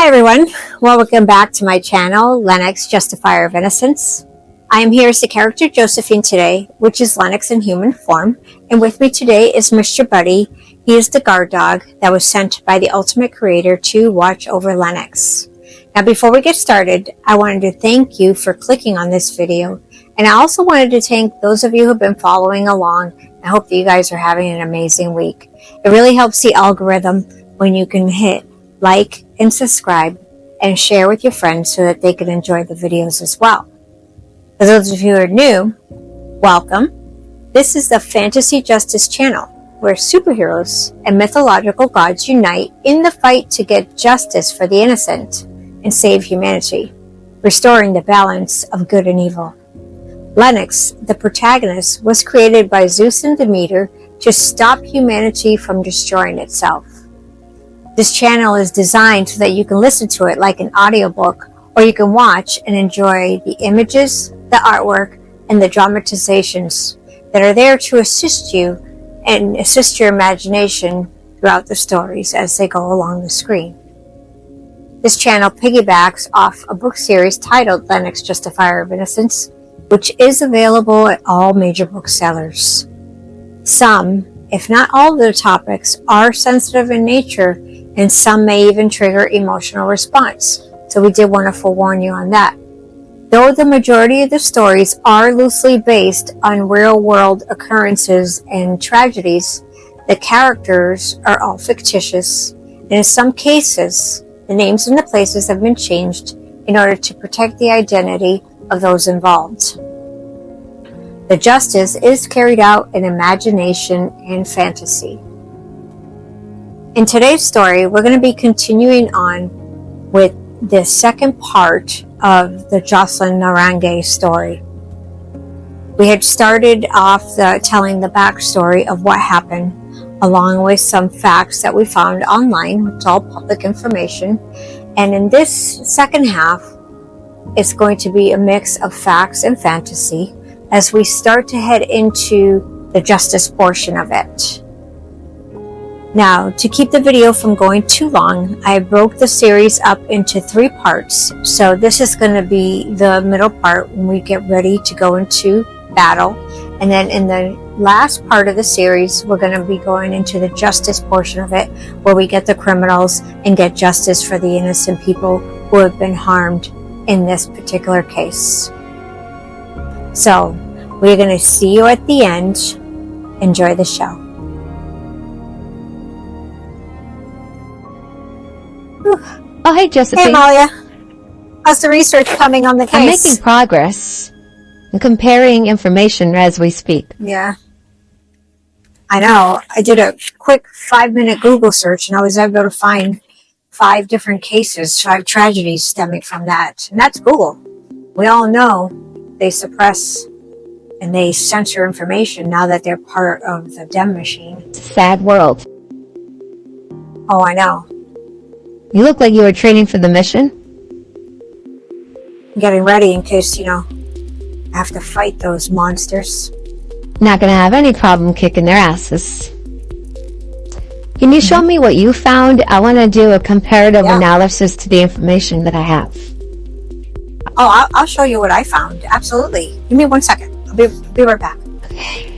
Hi everyone, welcome back to my channel, Lenox Justifier of Innocence. I am here as the character Josephine today, which is Lenox in human form, and with me today is Mr. Buddy. He is the guard dog that was sent by the Ultimate Creator to watch over Lenox. Now before we get started, I wanted to thank you for clicking on this video, and I also wanted to thank those of you who have been following along. I hope that you guys are having an amazing week. It really helps the algorithm when you can hit like and subscribe and share with your friends so that they can enjoy the videos as well. For those of you who are new, welcome. This is the Fantasy Justice channel where superheroes and mythological gods unite in the fight to get justice for the innocent and save humanity, restoring the balance of good and evil. Lenox, the protagonist, was created by Zeus and Demeter to stop humanity from destroying itself. This channel is designed so that you can listen to it like an audiobook, or you can watch and enjoy the images, the artwork, and the dramatizations that are there to assist you and assist your imagination throughout the stories as they go along the screen. This channel piggybacks off a book series titled Lenox Justifier of Innocence, which is available at all major booksellers. Some, if not all of the topics, are sensitive in nature, and some may even trigger emotional response. So we did want to forewarn you on that. Though the majority of the stories are loosely based on real-world occurrences and tragedies, the characters are all fictitious, and in some cases, the names and the places have been changed in order to protect the identity of those involved. The justice is carried out in imagination and fantasy. In today's story, we're going to be continuing on with the second part of the Jocelyn Nungaray story. We had started off telling the backstory of what happened, along with some facts that we found online. It's all public information. And in this second half, it's going to be a mix of facts and fantasy as we start to head into the justice portion of it. Now, to keep the video from going too long, I broke the series up into 3 parts. So this is going to be the middle part when we get ready to go into battle. And then in the last part of the series, we're going to be going into the justice portion of it, where we get the criminals and get justice for the innocent people who have been harmed in this particular case. So, we're going to see you at the end. Enjoy the show. Oh, hey, Josephine. Hey, Amalia. How's the research coming on the case? I'm making progress. I'm comparing information as we speak. Yeah. I know. I did a quick 5-minute Google search, and I was able to find 5 different cases, 5 tragedies stemming from that. And that's Google. We all know they suppress and they censor information now that they're part of the DEM machine. It's a sad world. Oh, I know. You look like you were training for the mission. Getting ready in case, I have to fight those monsters. Not gonna have any problem kicking their asses. Can you show me what you found? I want to do a comparative analysis to the information that I have. Oh, I'll show you what I found. Absolutely. Give me 1 second. I'll be right back. Okay.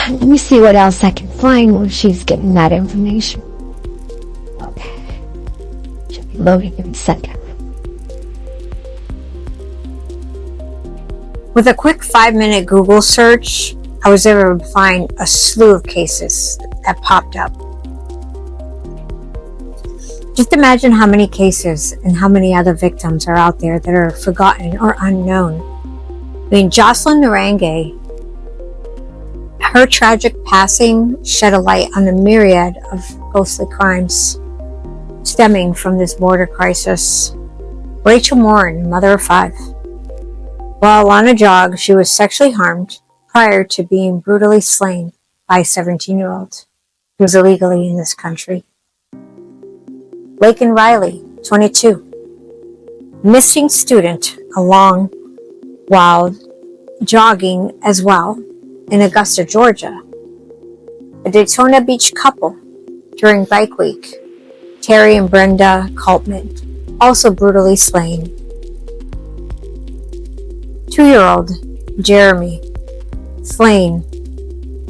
Let me see what else I can find when she's getting that information. Okay. Should be loading in a second. With a quick 5-minute Google search, I was able to find a slew of cases that popped up. Just imagine how many cases and how many other victims are out there that are forgotten or unknown. I mean, Jocelyn Nungaray, her tragic passing shed a light on a myriad of ghostly crimes stemming from this border crisis. Rachel Morin, mother of 5. While on a jog, she was sexually harmed prior to being brutally slain by a 17-year-old who was illegally in this country. Laken Riley, 22. Missing student while jogging as well in Augusta, Georgia. A Daytona Beach couple during Bike Week. Terry and Brenda Coltman, also brutally slain. 2-year-old Jeremy, slain.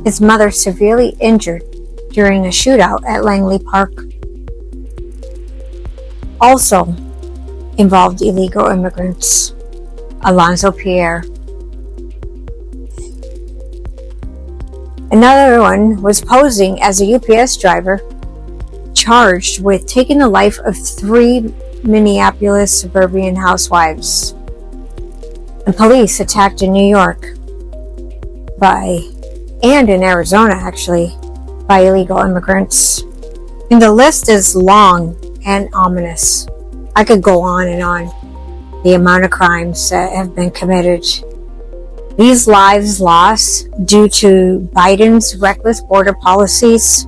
His mother severely injured during a shootout at Langley Park. Also involved illegal immigrants. Alonzo Pierre. Another one was posing as a UPS driver, charged with taking the life of 3 Minneapolis suburban housewives. And police attacked in New York and in Arizona actually, by illegal immigrants. And the list is long and ominous. I could go on and on. The amount of crimes that have been committed. These lives lost due to Biden's reckless border policies.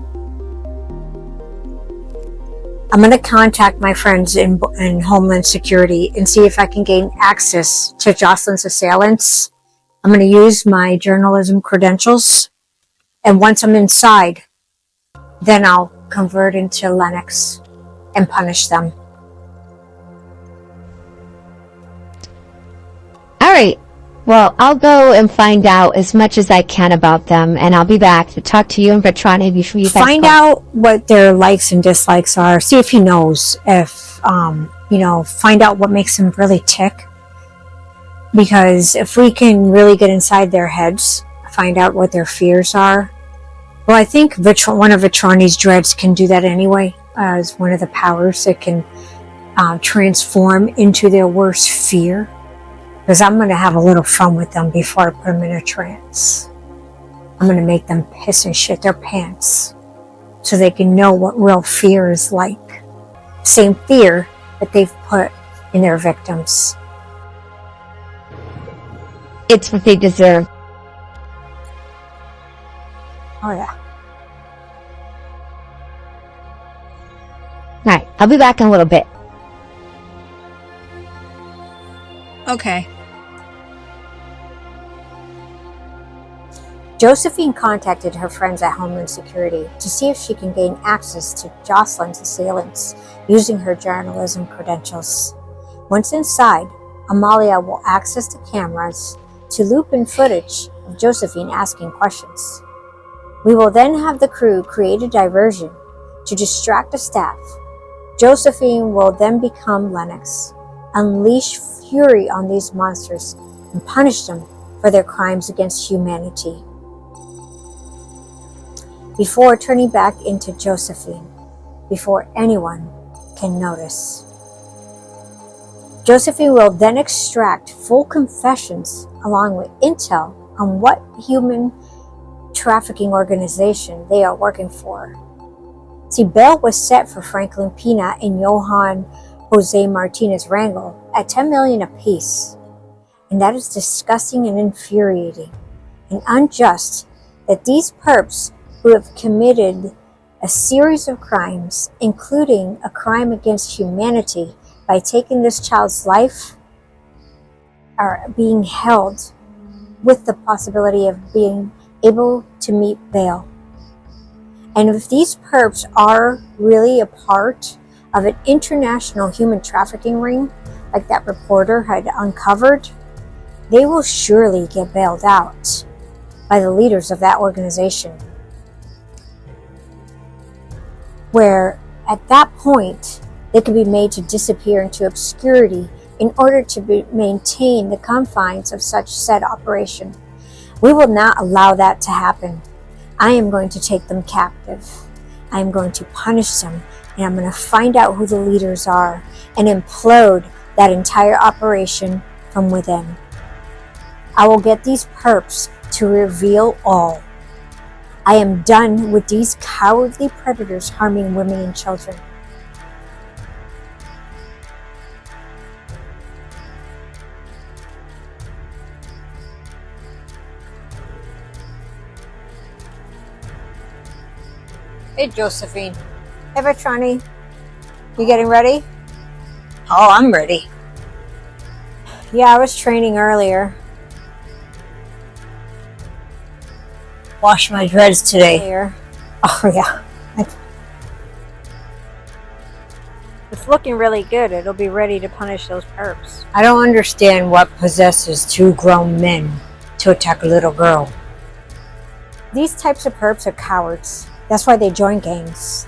I'm going to contact my friends in Homeland Security and see if I can gain access to Jocelyn's assailants. I'm going to use my journalism credentials. And once I'm inside, then I'll convert into Lenox and punish them. All right. Well, I'll go and find out as much as I can about them, and I'll be back to talk to you and Vetrani before you guys find out what their likes and dislikes are. See if he knows. Find out what makes him really tick. Because if we can really get inside their heads, find out what their fears are. Well, I think one of Vetrani's dreads can do that anyway, as one of the powers that can transform into their worst fear. Because I'm going to have a little fun with them before I put them in a trance. I'm going to make them piss and shit their pants so they can know what real fear is like. Same fear that they've put in their victims. It's what they deserve. Oh, yeah. All right, I'll be back in a little bit. Okay. Josephine contacted her friends at Homeland Security to see if she can gain access to Jocelyn's assailants using her journalism credentials. Once inside, Amalia will access the cameras to loop in footage of Josephine asking questions. We will then have the crew create a diversion to distract the staff. Josephine will then become Lenox, unleash fury on these monsters, and punish them for their crimes against humanity. Before turning back into Josephine, before anyone can notice. Josephine will then extract full confessions along with intel on what human trafficking organization they are working for. See, bail was set for Franklin Pina and Johan Jose Martinez Rangel at $10 million apiece. And that is disgusting and infuriating and unjust that these perps who have committed a series of crimes, including a crime against humanity by taking this child's life, are being held with the possibility of being able to meet bail. And if these perps are really a part of an international human trafficking ring, like that reporter had uncovered, they will surely get bailed out by the leaders of that organization. Where at that point, they could be made to disappear into obscurity in order to maintain the confines of such said operation. We will not allow that to happen. I am going to take them captive. I am going to punish them, and I'm going to find out who the leaders are and implode that entire operation from within. I will get these perps to reveal all. I am done with these cowardly predators harming women and children. Hey, Josephine. Hey, Vetrani. You getting ready? Oh, I'm ready. Yeah, I was training earlier. Wash my dreads today. Oh, yeah. It's looking really good. It'll be ready to punish those perps. I don't understand what possesses two grown men to attack a little girl. These types of perps are cowards. That's why they join gangs.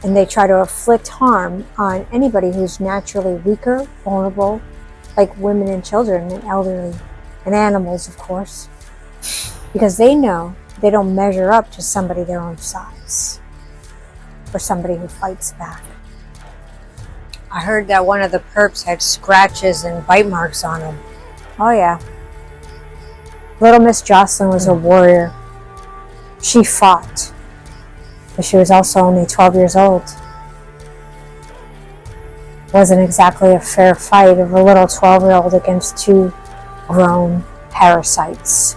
And they try to inflict harm on anybody who's naturally weaker, vulnerable, like women and children and elderly, and animals, of course. Because they know they don't measure up to somebody their own size, or somebody who fights back. I heard that one of the perps had scratches and bite marks on him. Oh yeah. Little Miss Jocelyn was a warrior. She fought, but she was also only 12 years old. Wasn't exactly a fair fight of a little 12-year-old against two grown parasites.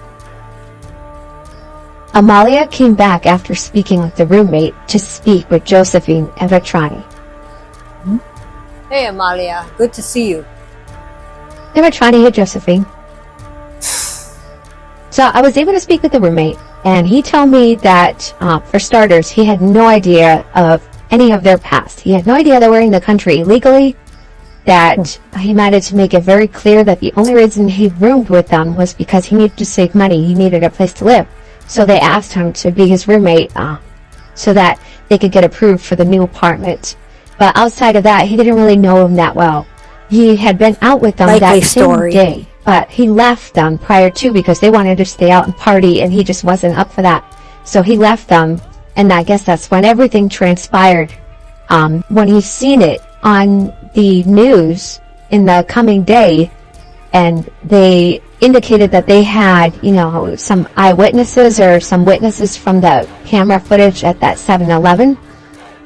Amalia came back after speaking with the roommate to speak with Josephine and Vetrani. Hey Amalia, good to see you. Hey Vetrani, hey Josephine. So I was able to speak with the roommate, and he told me that, for starters, he had no idea of any of their past. He had no idea they were in the country illegally, that he managed to make it very clear that the only reason he roomed with them was because he needed to save money. He needed a place to live. So they asked him to be his roommate so that they could get approved for the new apartment. But outside of that, he didn't really know them that well. He had been out with them that same day, but he left them prior to because they wanted to stay out and party, and he just wasn't up for that. So he left them, and I guess that's when everything transpired. When he's seen it on the news in the coming day, and they indicated that they had, some eyewitnesses or some witnesses from the camera footage at that 7-Eleven.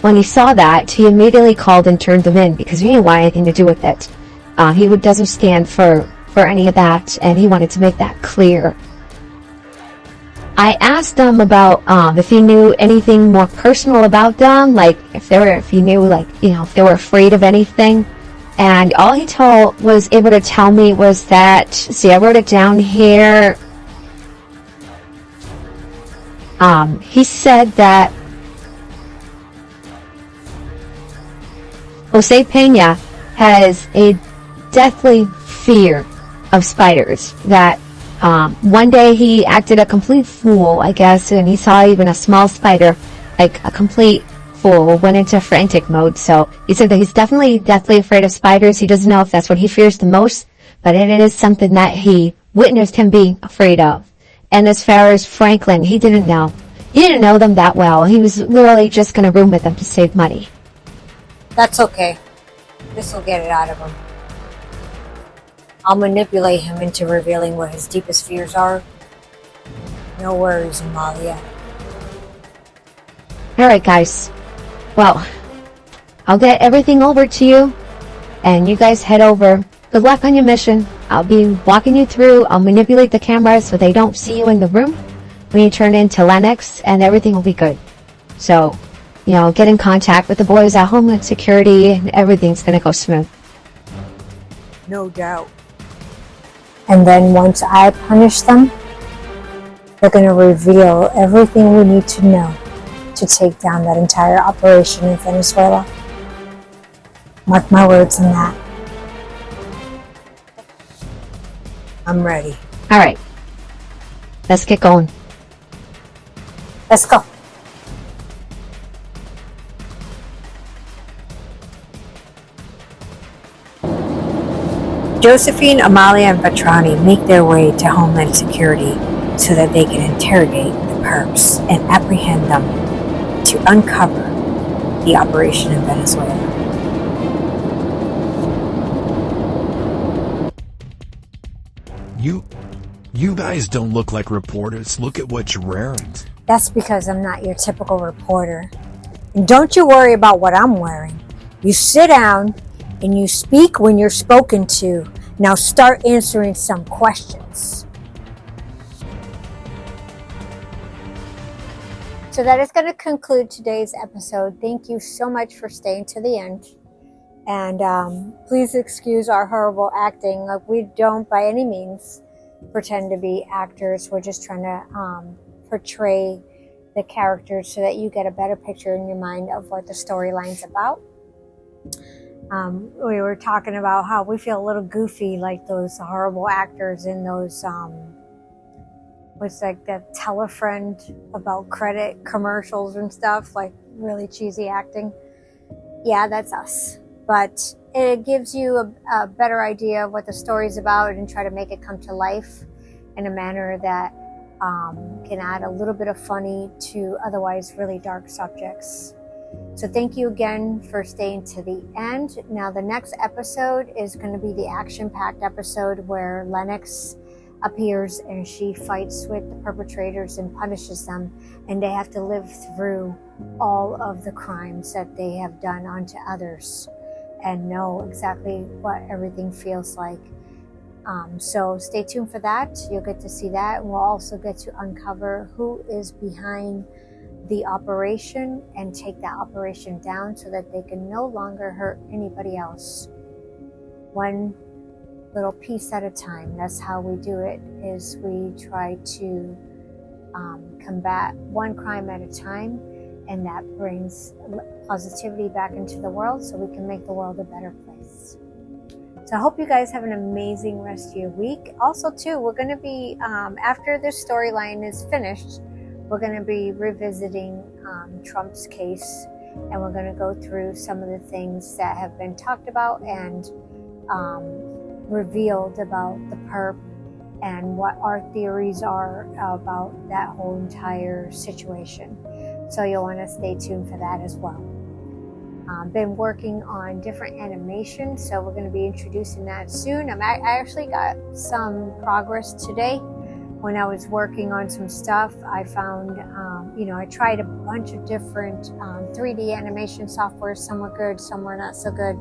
When he saw that, he immediately called and turned them in because he didn't want anything to do with it. He doesn't stand for any of that, and he wanted to make that clear. I asked him about if he knew anything more personal about them, like if he knew, if they were afraid of anything. And all he was able to tell me was that, see, I wrote it down here. He said that Jose Pena has a deathly fear of spiders. That one day he acted a complete fool, I guess, and he saw even a small spider, like a complete fool, went into frantic mode. So he said that he's definitely deathly afraid of spiders. He doesn't know if that's what he fears the most, but it is something that he witnessed him being afraid of. And as far as Franklin, he didn't know. He didn't know them that well. He was literally just going to room with them to save money. That's okay. This will get it out of him. I'll manipulate him into revealing what his deepest fears are. No worries, Amalia. Alright, guys. Well, I'll get everything over to you, and you guys head over. Good luck on your mission. I'll be walking you through. I'll manipulate the cameras so they don't see you in the room when you turn into Lenox, and everything will be good. So, get in contact with the boys at Homeland Security, and everything's gonna go smooth. No doubt. And then once I punish them, they're gonna reveal everything we need to know to take down that entire operation in Venezuela. Mark my words on that. I'm ready. All right. Let's get going. Let's go. Josephine, Amalia, and Vetrani make their way to Homeland Security so that they can interrogate the perps and apprehend them to uncover the operation in Venezuela. You guys don't look like reporters. Look at what you're wearing. That's because I'm not your typical reporter. And don't you worry about what I'm wearing. You sit down and you speak when you're spoken to. Now start answering some questions. So that is going to conclude today's episode. Thank you so much for staying to the end. And please excuse our horrible acting. We don't by any means pretend to be actors. We're just trying to portray the characters so that you get a better picture in your mind of what the storyline's about. We were talking about how we feel a little goofy, like those horrible actors in those, what's like the Telefriend about credit commercials and stuff, like really cheesy acting. Yeah, that's us. But it gives you a better idea of what the story's about and try to make it come to life in a manner that can add a little bit of funny to otherwise really dark subjects. So thank you again for staying to the end. Now the next episode is going to be the action-packed episode where Lenox appears and she fights with the perpetrators and punishes them, and they have to live through all of the crimes that they have done onto others and know exactly what everything feels like. So stay tuned for that. You'll get to see that, and we'll also get to uncover who is behind the operation and take that operation down so that they can no longer hurt anybody else. One little piece at a time. That's how we do it, is we try to combat one crime at a time, and that brings positivity back into the world so we can make the world a better place. So I hope you guys have an amazing rest of your week. Also too, we're going to be, after this storyline is finished, we're going to be revisiting Trump's case, and we're going to go through some of the things that have been talked about and revealed about the perp and what our theories are about that whole entire situation. So you'll want to stay tuned for that as well. Been working on different animations, so we're going to be introducing that soon. I actually got some progress today. When I was working on some stuff, I found, I tried a bunch of different 3D animation software. Some were good, some were not so good.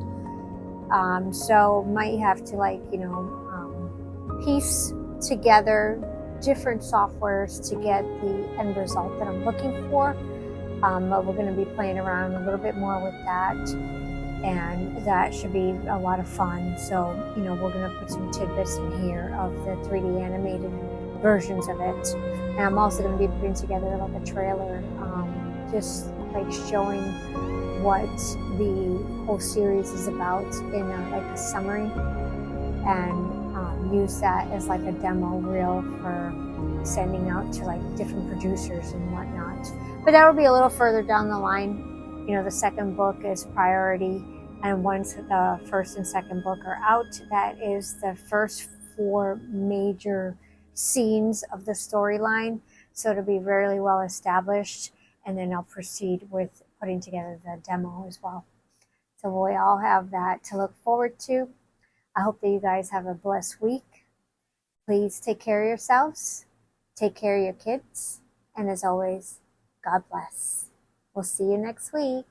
So might have to piece together different softwares to get the end result that I'm looking for. But we're going to be playing around a little bit more with that, and that should be a lot of fun. So, we're going to put some tidbits in here of the 3D animated versions of it. And I'm also going to be putting together like a trailer, just like showing what the whole series is about in a summary, and use that as like a demo reel for sending out to like different producers and whatnot. But that will be a little further down the line. The second book is priority, and once the first and second book are out, that is the first 4 major scenes of the storyline, so it'll be very well established, and then I'll proceed with putting together the demo as well. So we all have that to look forward to. I hope that you guys have a blessed week. Please take care of yourselves, take care of your kids, and as always, God bless. We'll see you next week.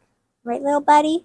Right, little buddy?